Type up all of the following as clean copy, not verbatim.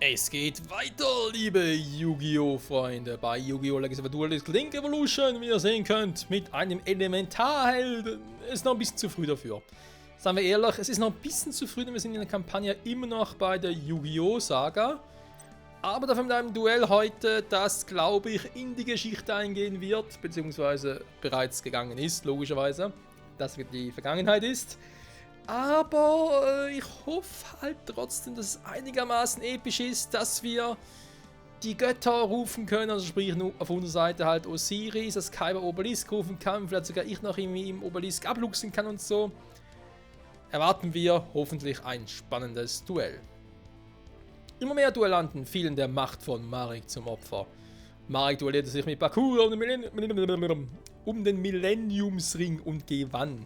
Es geht weiter, liebe Yu-Gi-Oh! Freunde, bei Yu-Gi-Oh! Legacy of Duelist Link Evolution, wie ihr sehen könnt, mit einem Elementarhelden. Ist noch ein bisschen zu früh dafür. Seien wir ehrlich, es ist noch ein bisschen zu früh, denn wir sind in der Kampagne immer noch bei der Yu-Gi-Oh! Saga. Aber dafür mit einem Duell heute, das, glaube ich, in die Geschichte eingehen wird, beziehungsweise bereits gegangen ist, logischerweise, dass es die Vergangenheit ist. Aber ich hoffe halt trotzdem, dass es einigermaßen episch ist, dass wir die Götter rufen können, also sprich nur auf unserer Seite halt Osiris, dass Kaiba Obelisk rufen kann, vielleicht sogar ich noch irgendwie im Obelisk abluchsen kann und so. Erwarten wir hoffentlich ein spannendes Duell. Immer mehr Duellanten fielen der Macht von Marik zum Opfer. Marik duellierte sich mit Bakura um den Millenniumsring und gewann.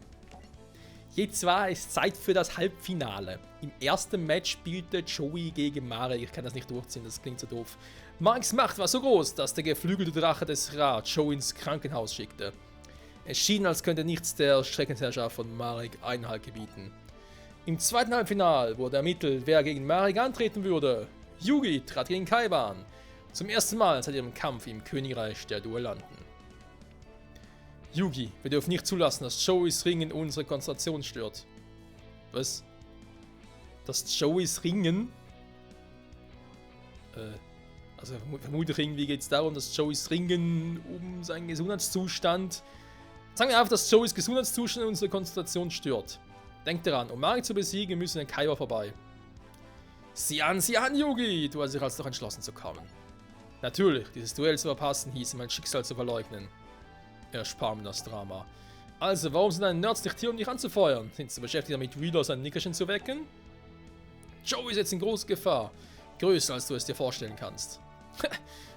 Jetzt war es Zeit für das Halbfinale. Im ersten Match spielte Joey gegen Marik. Ich kann das nicht durchziehen, das klingt so doof. Mariks Macht war so groß, dass der geflügelte Drache des Ra Joey ins Krankenhaus schickte. Es schien, als könnte nichts der Schreckensherrschaft von Marik Einhalt gebieten. Im zweiten Halbfinale wurde ermittelt, wer gegen Marik antreten würde. Yugi trat gegen Kaiba an. Zum ersten Mal seit ihrem Kampf im Königreich der Duellanten. Yugi, wir dürfen nicht zulassen, dass Joeys Ringen unsere Konzentration stört. Was? Dass Joeys Ringen? Also vermutlich irgendwie geht es darum, dass Joeys Ringen um seinen Gesundheitszustand... Sagen wir einfach, dass Joeys Gesundheitszustand unsere Konzentration stört. Denkt daran, um Marik zu besiegen, müssen wir an Kaiba vorbei. Sieh an, Yugi! Du hast dich also doch entschlossen zu kommen. Natürlich, dieses Duell zu verpassen hieß, mein Schicksal zu verleugnen. Erspar mir das Drama. Also, warum sind deine Nerds nicht hier, um dich anzufeuern? Sind sie beschäftigt damit, Wheeler sein Nickerchen zu wecken? Joey ist jetzt in großer Gefahr. Größer, als du es dir vorstellen kannst.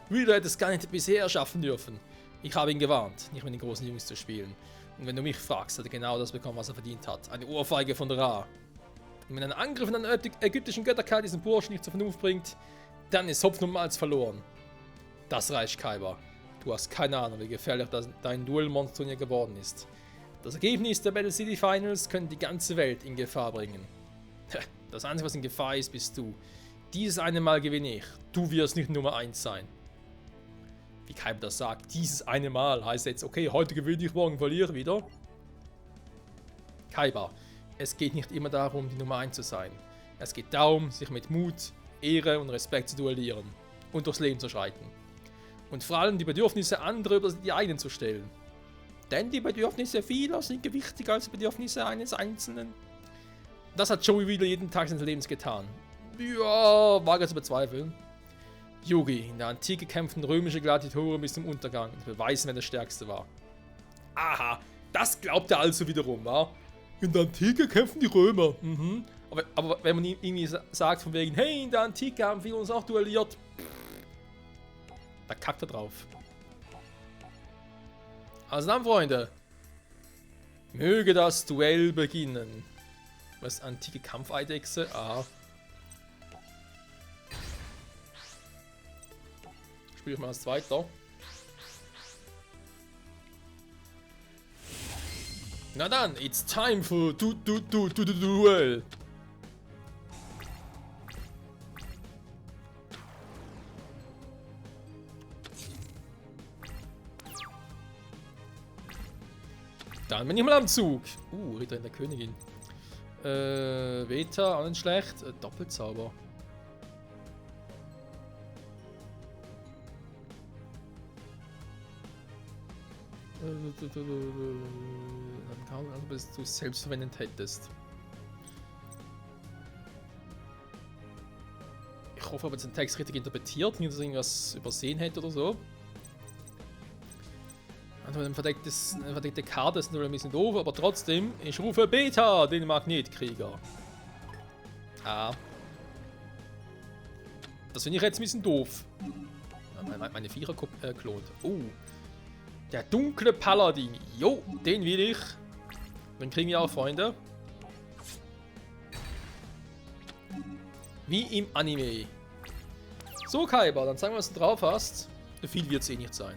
Wheeler hätte es gar nicht bisher schaffen dürfen. Ich habe ihn gewarnt, nicht mit den großen Jungs zu spielen. Und wenn du mich fragst, hat er genau das bekommen, was er verdient hat. Eine Ohrfeige von Ra. Und wenn ein Angriff in einer ägyptischen Götterkeit diesen Burschen nicht zur Vernunft bringt, dann ist Hopfen und Malz verloren. Das reicht, Kaiba. Du hast keine Ahnung, wie gefährlich dein Duel-Monster hier geworden ist. Das Ergebnis der Battle City Finals könnte die ganze Welt in Gefahr bringen. Das Einzige, was in Gefahr ist, bist du. Dieses eine Mal gewinne ich. Du wirst nicht Nummer 1 sein. Wie Kaiba das sagt, dieses eine Mal heißt jetzt, okay, heute gewinne ich, morgen verliere ich wieder. Kaiba, es geht nicht immer darum, die Nummer 1 zu sein. Es geht darum, sich mit Mut, Ehre und Respekt zu duellieren und durchs Leben zu schreiten. Und vor allem die Bedürfnisse anderer über die eigenen zu stellen. Denn die Bedürfnisse vieler sind gewichtiger als die Bedürfnisse eines Einzelnen. Das hat Joey wieder jeden Tag seines Lebens getan. Ja, wage zu bezweifeln. Yugi, in der Antike kämpften römische Gladiatoren bis zum Untergang und beweisen, wer der Stärkste war. Aha, das glaubt er also wiederum, wa? In der Antike kämpfen die Römer. Mhm. Aber wenn man ihm irgendwie sagt von wegen, hey, in der Antike haben wir uns auch duelliert. Da kackt er drauf. Also dann, Freunde. Möge das Duell beginnen. Was? Antike Kampfeidechse? Ah. Spiele ich mal als Zweiter. Na dann, it's time for Duel. Dann bin ich mal am Zug. Ritter in der Königin. Veta, auch nicht schlecht. Doppelzauber. Bis du selbst verwendet hättest. Ich hoffe, aber den Text richtig interpretiert, nicht dass ich irgendwas übersehen hätte oder so. Eine verdeckte Karte ist natürlich ein bisschen doof, aber trotzdem, ich rufe Beta, den Magnetkrieger. Ah. Das finde ich jetzt ein bisschen doof. Meine Vierer klont. Der dunkle Paladin. Jo, den will ich. Den kriegen wir auch, Freunde. Wie im Anime. So, Kaiba, dann zeigen wir, was du drauf hast. Viel wird es eh nicht sein.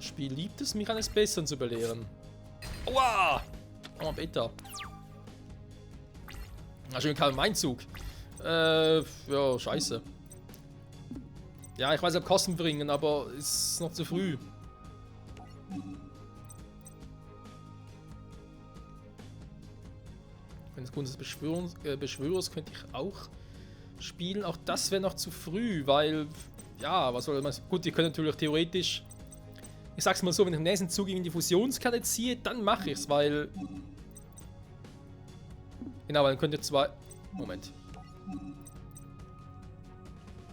Das Spiel liebt es, mich eines Besseren zu belehren. Aua! Oh, Beta. Na schön, Karl, mein Zug. Ja, scheiße. Ja, ich weiß, ob Kosten bringen, aber ist noch zu früh. Wenn es Kunst des Beschwörers könnte ich auch spielen. Auch das wäre noch zu früh, weil... Ja, was soll man... Gut, die können natürlich theoretisch... Ich sag's mal so, wenn ich im nächsten Zug in die Fusionskarte ziehe, dann mache ich's, weil... Genau, weil dann könnt ihr zwei... Moment.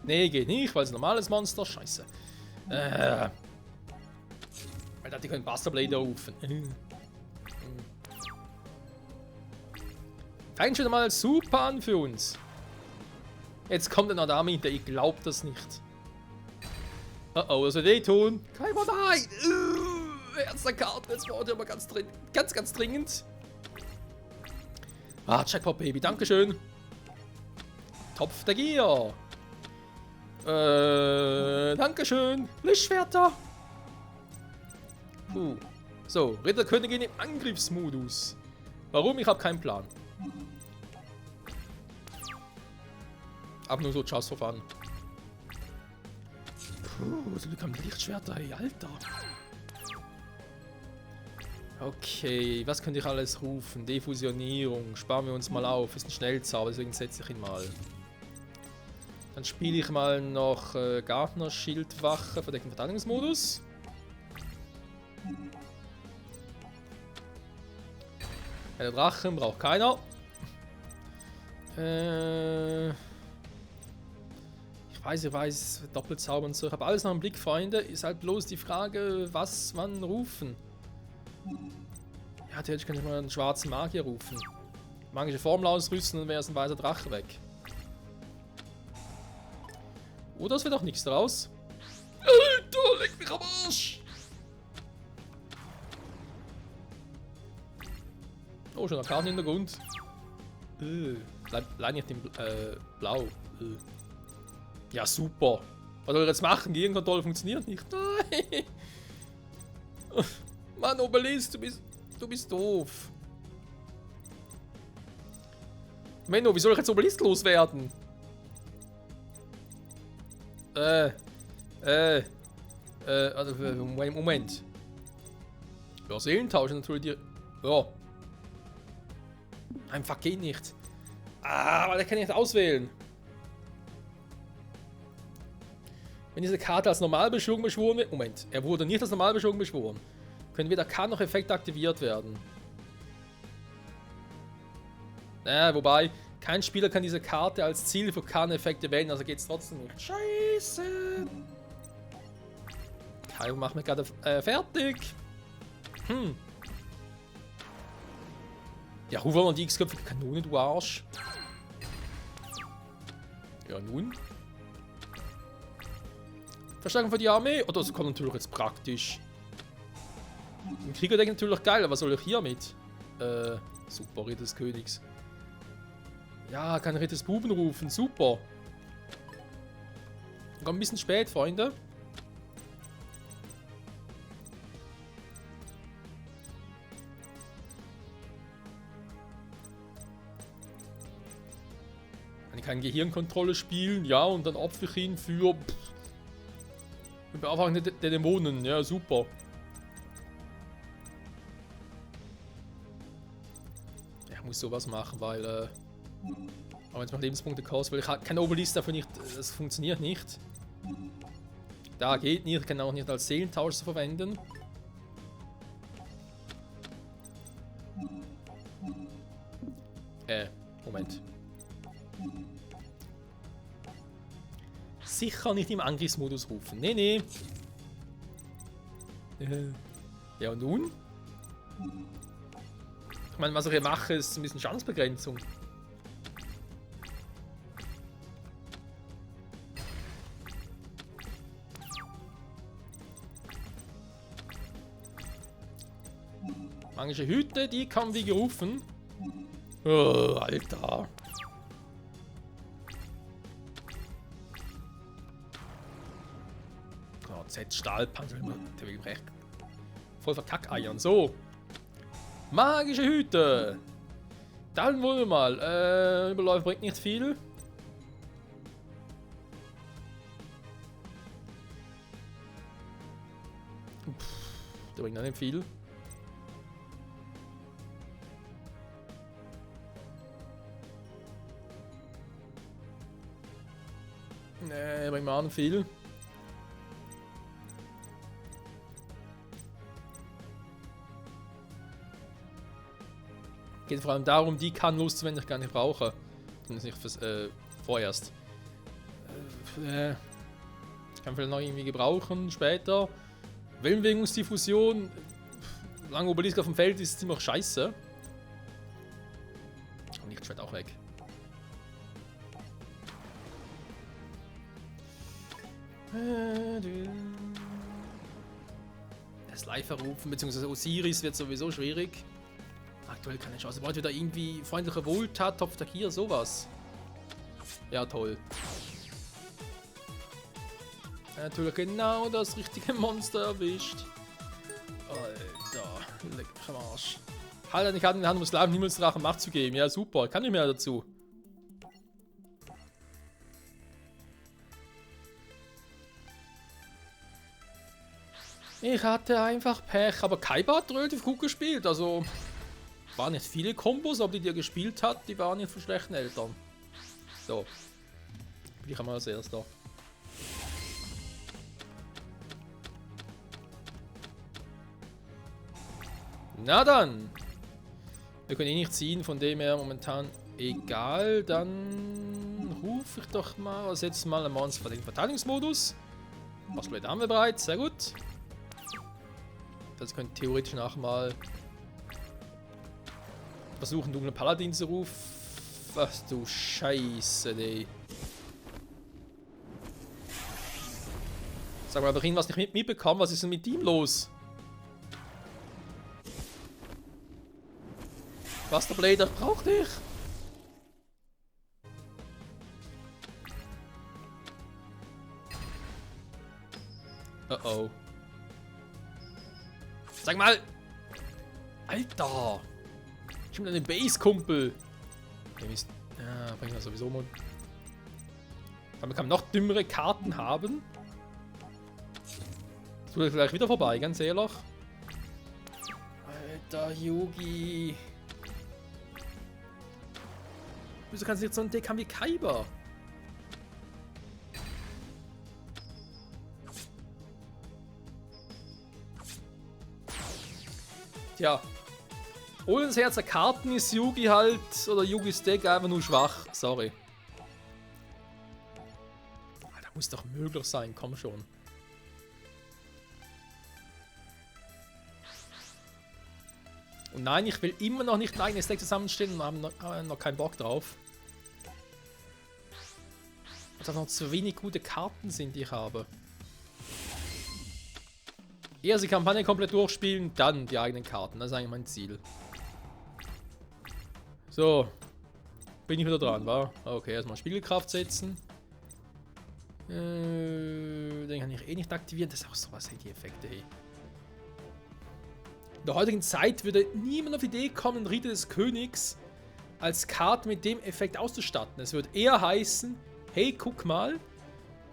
Nee, geht nicht, weil es ein normales Monster... Scheiße. Weil die können Busterblade rufen. Fängt schon mal super an für uns. Jetzt kommt ein Adami, der ich glaub das nicht. Oh oh, das wird wehtun. Kein Mann, nein! Erster Karte, jetzt war der aber ganz dringend. Ah, Jackpot Baby, dankeschön. Topf der Gier. Dankeschön. Lichtschwerter. So, Ritterkönigin im Angriffsmodus. Warum? Ich habe keinen Plan. Aber nur so just for fun. So bekam die Lichtschwerter, ey, Alter. Okay, was könnte ich alles rufen? Defusionierung, sparen wir uns mal auf. Ist ein Schnellzauber, deswegen setze ich ihn mal. Dann spiele ich mal noch Gartner Schildwache, verdeckten Verteidigungsmodus. Der Drachen braucht keiner. Ich weiß, Doppelzauber und so. Ich habe alles noch im Blick, Freunde. Ist halt bloß die Frage, was wann rufen. Ja, theoretisch könnte ich mal einen schwarzen Magier rufen. Magische Formel ausrüsten, dann wäre es ein weißer Drache weg. Oder es wird auch nichts draus. Alter, leck mich am Arsch! Oh, schon ein Kartenhintergrund. Bleib nicht im Blau. Ja, super. Was soll ich jetzt machen? Gegenkontrolle funktioniert nicht. Nein! Mann, Obelisk, du bist doof. Menno, wie soll ich jetzt Obelisk loswerden? Also, Moment. Ja, Seelentausch natürlich die... Ja. Einfach geht nicht. Ah, aber der kann ich nicht auswählen. Wenn diese Karte als Normalbeschwörung beschworen wird... Moment, er wurde nicht als Normalbeschwörung beschworen. Können weder Karten noch Effekte aktiviert werden. Naja, wobei, kein Spieler kann diese Karte als Ziel für Karteneffekte wählen, also geht es trotzdem nicht. Scheiße! Kai macht mich gerade fertig. Ja, ruf mal die x-köpfige Kanone, du Arsch. Ja, nun. Verstärkung für die Armee? Oh, das kommt natürlich jetzt praktisch. Im Kriegerdeck natürlich geil, aber was soll ich hiermit? Super, Ritter des Königs. Ja, kann Ritter des Buben rufen, super. Kommt ein bisschen spät, Freunde. Ich kann Gehirnkontrolle spielen, ja, und dann opfer ich ihn für... Beauftragung der Dämonen, ja, super. Ich muss sowas machen, weil, aber wenn es noch Lebenspunkte kostet, weil ich habe keine Obelisk dafür nicht, das funktioniert nicht. Da geht nicht, ich kann auch nicht als Seelentausch verwenden. Moment. Sicher nicht im Angriffsmodus rufen. Nee. Ja, und nun? Ich meine, was ich hier mache, ist ein bisschen Chancebegrenzung. Magische Hüte, die kann wie gerufen. Oh, Alter. Z Stahlpanzer, der will recht voll verkackeiern. So. Magische Hüte. Dann wollen wir mal. Überläufer bringt nicht viel. Der bringt auch nicht viel. Nee, bringt mir auch nicht viel. Geht vor allem darum, die kann loszuwerden, die ich gar nicht brauche. Zumindest nicht fürs, vorerst. Ich kann vielleicht noch irgendwie gebrauchen, später. Wellenbewegungsdiffusion. Solange Obelisk auf dem Feld ist, ziemlich scheiße. Und Lichtschwert auch weg. Das Live-Verrufen bzw. Osiris wird sowieso schwierig. Aktuell keine Chance. Braucht wieder irgendwie freundliche Wohltat, Topf der Kier, sowas. Ja, toll. Natürlich genau das richtige Monster erwischt. Alter, leck mich am Arsch. Halt deine Karte in die Hand, um es Slaven Himmelsdrachen Macht zu geben. Ja, super. Kann ich mehr dazu. Ich hatte einfach Pech, aber Kaiba hat relativ gut gespielt, also waren nicht viele Kombos, aber die er gespielt hat, die waren nicht von schlechten Eltern. So, bin ich einmal als Erster. Na dann, wir können eh nicht ziehen, von dem her momentan egal, dann rufe ich doch mal, setze mal ein Monster für den Verteidigungsmodus. Postblade haben wir bereit, sehr gut. Das könnte theoretisch nachher mal versuchen, dunklen Paladin zu rufen. Was du Scheiße, ey. Sag mal, doch irgendwas nicht mitbekommen. Was ist denn mit ihm los? Was der Blader braucht dich? Oh. Sag mal! Alter! Ich bin an den Base-Kumpel! Ja, bringen wir sowieso mal. Aber man kann noch dümmere Karten haben. Das wird gleich wieder vorbei, ganz ehrlich. Alter, Yugi! Wieso kannst du jetzt so ein Deck haben wie Kaiba? Tja, ohne das Herz der Karten ist Yugi halt, oder Yugis Deck einfach nur schwach. Sorry. Alter, muss doch möglich sein, komm schon. Und nein, ich will immer noch nicht ein eigenes Deck zusammenstellen und habe noch keinen Bock drauf. Weil das noch zu wenig gute Karten sind, die ich habe. Erst die Kampagne komplett durchspielen, dann die eigenen Karten. Das ist eigentlich mein Ziel. So. Bin ich wieder dran, wa? Okay, erstmal Spiegelkraft setzen. Den kann ich eh nicht aktivieren. Das ist auch sowas, hey, die Effekte, hey. In der heutigen Zeit würde niemand auf die Idee kommen, Ritter des Königs als Karte mit dem Effekt auszustatten. Es würde eher heißen, hey, guck mal,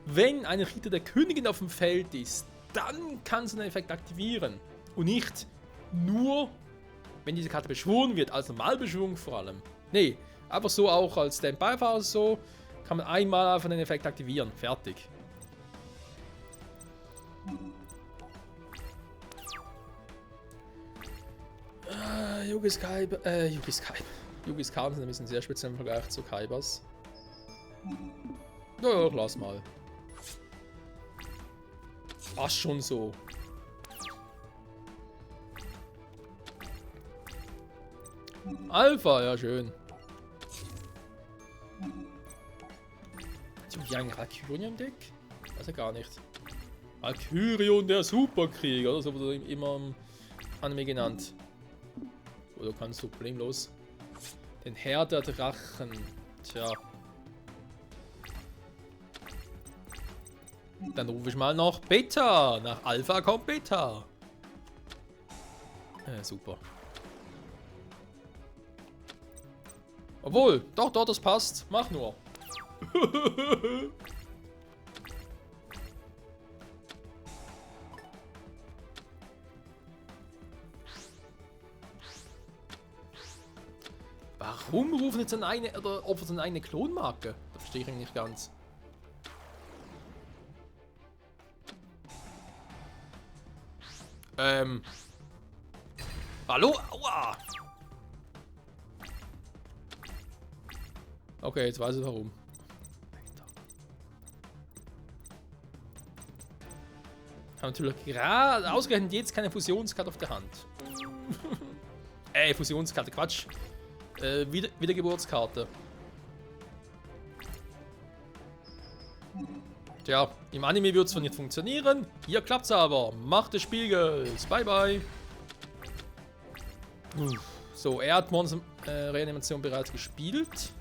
wenn ein Ritter der Königin auf dem Feld ist, dann kannst du den Effekt aktivieren. Und nicht nur, wenn diese Karte beschworen wird, als Normalbeschwörung vor allem. Nee, einfach so auch als Standby-Phase so, kann man einmal einfach den Effekt aktivieren. Fertig. Yugis Karten sind ein bisschen sehr speziell im Vergleich zu Kaibas. Ja, lass mal. Passt schon so. Alpha, ja schön. Hat die eigentlich Valkyrion im Deck? Weiß ich gar nicht. Valkyrion, der Superkrieger, oder so wurde er immer im Anime genannt. Oder kannst du problemlos den Herr der Drachen. Tja. Dann rufe ich mal noch Beta. Nach Alpha kommt Beta. Super. Obwohl, doch, das passt. Mach nur. Warum rufen jetzt eine oder opfern eine Klonmarke? Das verstehe ich nicht ganz. Hallo? Aua! Okay, jetzt weiß ich warum. Haben natürlich gerade ausgerechnet jetzt keine Fusionskarte auf der Hand. Fusionskarte, Quatsch. Wiedergeburtskarte. Tja, im Anime wird es zwar nicht funktionieren, hier klappt's aber. Macht des Spiegels. Bye bye. So, er hat Monster Reanimation bereits gespielt.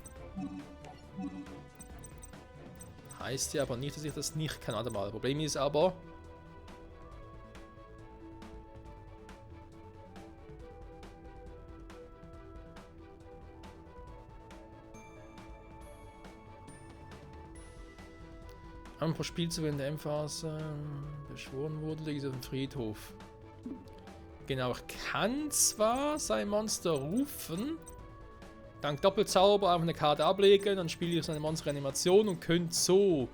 Heißt ja aber nicht, dass ich das nicht kann. Warte mal. Problem ist aber. Pro Spielzug in der Endphase beschworen wurde, liegt es auf dem Friedhof. Genau, ich kann zwar sein Monster rufen, dank Doppelzauber einfach eine Karte ablegen, dann spiele ich seine Monster-Animation und könnte so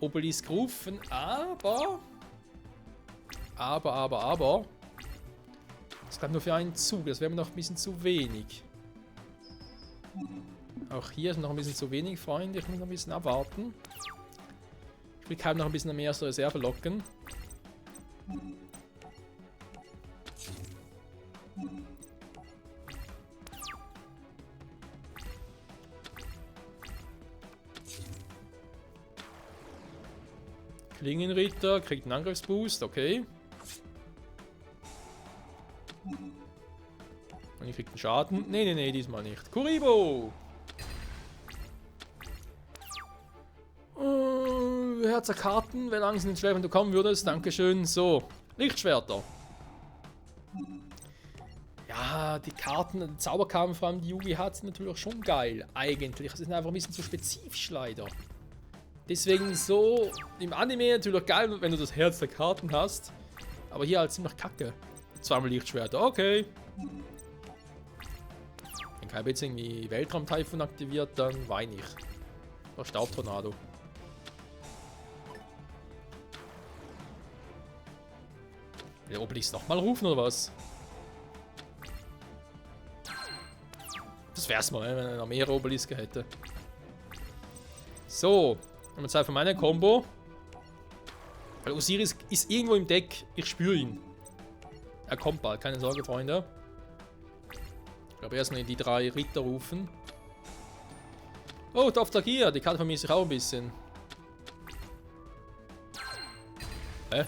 Obelisk rufen, aber. Das kann nur für einen Zug, das wäre mir noch ein bisschen zu wenig. Auch hier ist noch ein bisschen zu wenig, Freunde, ich muss noch ein bisschen abwarten. Ich will kaum noch ein bisschen mehr aus der Reserve locken. Klingenritter kriegt einen Angriffsboost, okay. Und ich krieg einen Schaden. Nee, diesmal nicht. Kuribo! Herzer Karten, wenn Angst ins Schwer, wenn du kommen würdest. Dankeschön. So, Lichtschwerter. Ja, die Karten, die Zauberkarten, vor allem die Yugi hat, sind natürlich auch schon geil. Eigentlich. Es ist einfach ein bisschen zu spezifisch leider. Deswegen so im Anime natürlich geil, wenn du das Herz der Karten hast. Aber hier halt ziemlich kacke. Zweimal Lichtschwerter, okay. Wenn kein jetzt irgendwie Weltraum-Typhon aktiviert, dann weine ich. Oder Staubtornado. Will der Obelisk nochmal rufen oder was? Das wär's mal, wenn er noch mehr Obeliske hätte. So, haben wir Zeit für meine Combo. Weil Osiris ist irgendwo im Deck. Ich spüre ihn. Er kommt bald, keine Sorge, Freunde. Ich glaube erstmal die 3 Ritter rufen. Oh, Doftagia, die Karte vermisse ich auch ein bisschen. Hä?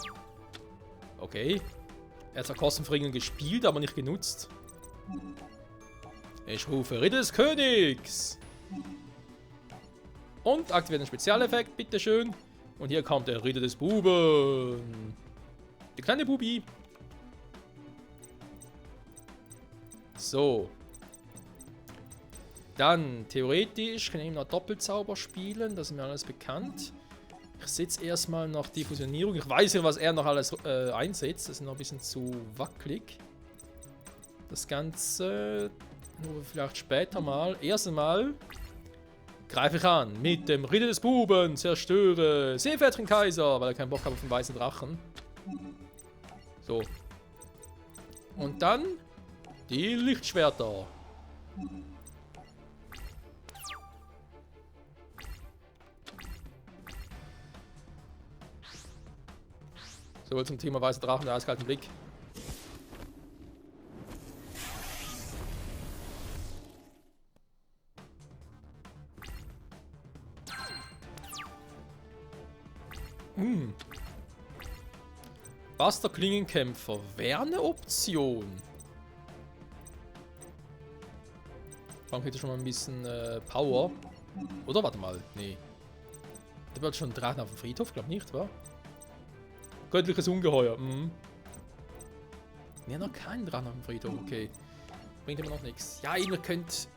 Okay. Er hat zwar Kostenverringerung gespielt, aber nicht genutzt. Ich rufe Ritter des Königs. Und aktiviert den Spezialeffekt, bitteschön. Und hier kommt der Ritter des Buben. Der kleine Bubi. So. Dann, theoretisch kann ich noch Doppelzauber spielen. Das ist mir alles bekannt. Ich setze erstmal noch die Fusionierung. Ich weiß ja, was er noch alles einsetzt. Das ist noch ein bisschen zu wackelig. Das Ganze nur vielleicht später mal. Erstmal greife ich an mit dem Ritter des Buben. Zerstöre Seepferdchenkaiser, weil er keinen Bock hat auf den weißen Drachen. So. Und dann die Lichtschwerter. So, zum Thema weißer Drachen, der eiskalten Blick. Buster Klingenkämpfer wäre eine Option. Dann hätte schon mal ein bisschen Power. Oder warte mal, nee. Der wird schon Drachen auf dem Friedhof, glaub nicht, wa? Göttliches Ungeheuer. Ne, noch keinen dran am Friedhof, okay. Bringt immer noch nichts. Ja, ihr könnt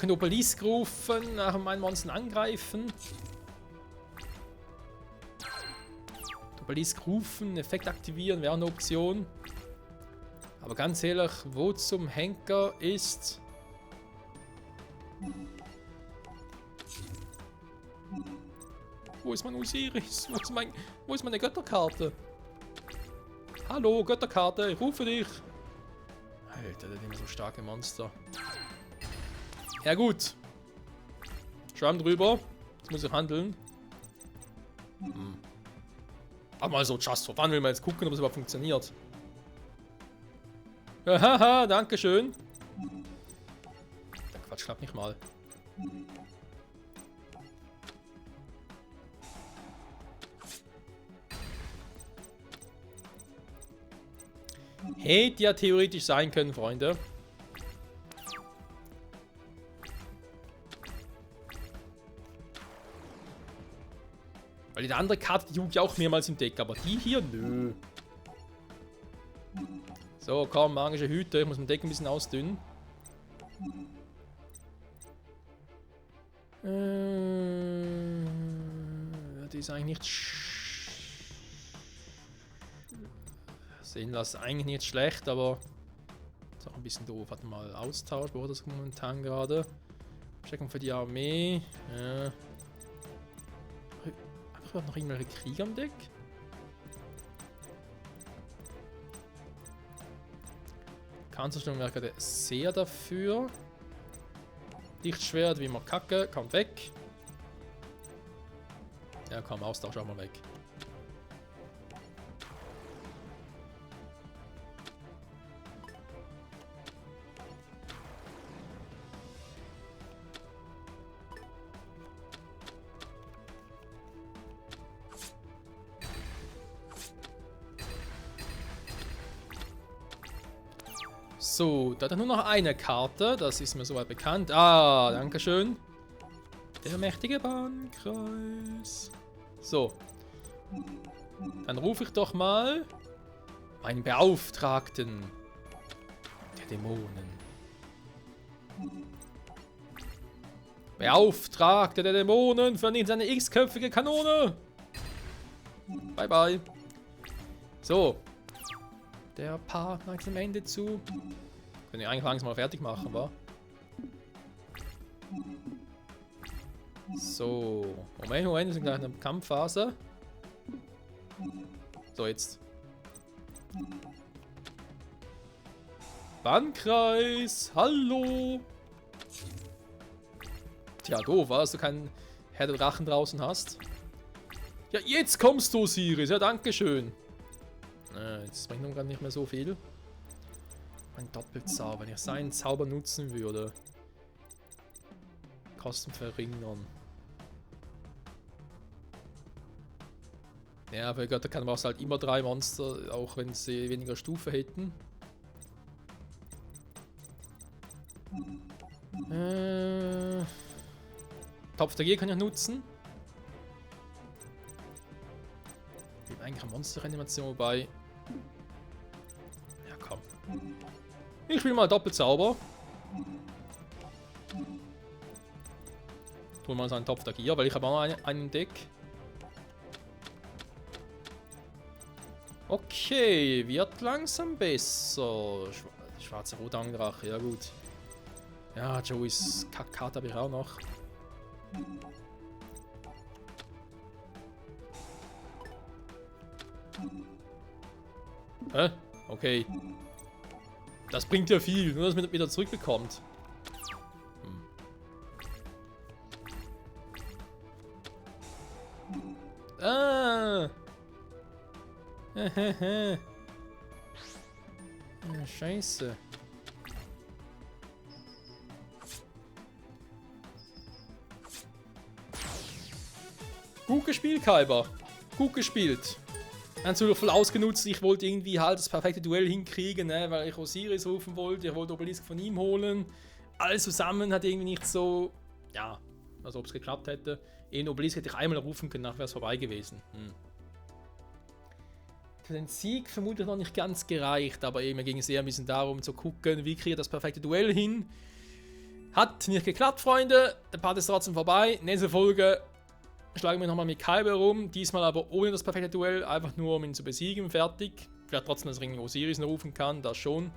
Obelisk rufen, nach meinen Monstern angreifen. Obelisk rufen, Effekt aktivieren, wäre eine Option. Aber ganz ehrlich, wo zum Henker ist... Wo ist mein Osiris? Wo ist meine Götterkarte? Hallo, Götterkarte, ich rufe dich. Alter, der sind so starke Monster. Ja gut. Schwamm drüber. Jetzt muss ich handeln. Aber mal so just for fun, will man jetzt gucken, ob es überhaupt funktioniert. Haha, dankeschön. Der Quatsch klappt nicht mal. Hätte ja theoretisch sein können, Freunde. Weil die andere Karte, die juckt ja auch mehrmals im Deck, aber die hier, nö. So, komm, magische Hüte, ich muss mein Deck ein bisschen ausdünnen. Die ist eigentlich nicht... Sehen lassen, eigentlich nicht schlecht, aber ist auch ein bisschen doof. Warte mal, Austausch, wo das momentan gerade? Checken für die Armee. Ja. Einfach noch irgendwelche Krieger am Deck? Kanzlerstellung wäre gerade sehr dafür. Lichtschwert, wie immer kacke, kommt weg. Ja, komm, Austausch auch mal weg. So, da hat er nur noch eine Karte, das ist mir soweit bekannt. Ah, dankeschön. Der mächtige Bannkreis. So. Dann rufe ich doch mal meinen Beauftragten der Dämonen. Beauftragte der Dämonen, vernichten seine x-köpfige Kanone. Bye, bye. So. Der Part langsam am Ende zu. Können wir eigentlich langsam mal fertig machen, wa? So. Moment, wir sind gleich in der Kampfphase. So, jetzt. Bannkreis! Hallo! Tja, doof, dass du keinen Herr der Drachen draußen hast. Ja, jetzt kommst du, Osiris. Ja, dankeschön. Jetzt bringt nun gerade nicht mehr so viel. Ein Doppelzauber, wenn ich seinen Zauber nutzen würde. Kosten verringern. Ja, für Götter kann man halt immer 3 Monster, auch wenn sie weniger Stufe hätten. Topf der Gier kann ich nutzen. Ich habe eigentlich eine Monster-Animation bei. Ja, komm. Ich will mal Doppelzauber. Tun wir mal so einen Topf der Gier, weil ich habe auch noch einen Deck. Okay, wird langsam besser. Schwarze Rotangendrache, ja gut. Ja, Joeys Kackkarte habe ich auch noch. Hä? Okay. Das bringt ja viel, nur dass man das wieder zurückbekommt. Ah! Ja, scheiße. Gut gespielt, Kaiba. Gut gespielt. Ganz voll ausgenutzt. Ich wollte irgendwie halt das perfekte Duell hinkriegen, ne? Weil ich Osiris rufen wollte. Ich wollte Obelisk von ihm holen. Alles zusammen hat irgendwie nicht so... Ja, als ob es geklappt hätte. In Obelisk hätte ich einmal rufen können, nachher wäre es vorbei gewesen. für den Sieg vermutlich noch nicht ganz gereicht, aber eben ging es eher ein bisschen darum zu gucken, wie kriege ich das perfekte Duell hin. Hat nicht geklappt, Freunde. Der Part ist trotzdem vorbei. Nächste Folge schlagen wir nochmal mit Kyber rum. Diesmal aber ohne das perfekte Duell, einfach nur um ihn zu besiegen. Fertig. Vielleicht trotzdem das Ring Osiris noch rufen kann, das schon.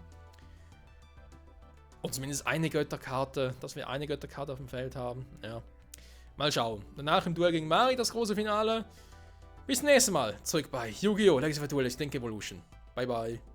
Und zumindest eine Götterkarte, dass wir eine Götterkarte auf dem Feld haben. Ja. Mal schauen. Danach im Duell gegen Mari, das große Finale. Bis zum nächsten Mal. Zurück bei Yu-Gi-Oh! Legacy of Duelist Link Evolution. Bye bye.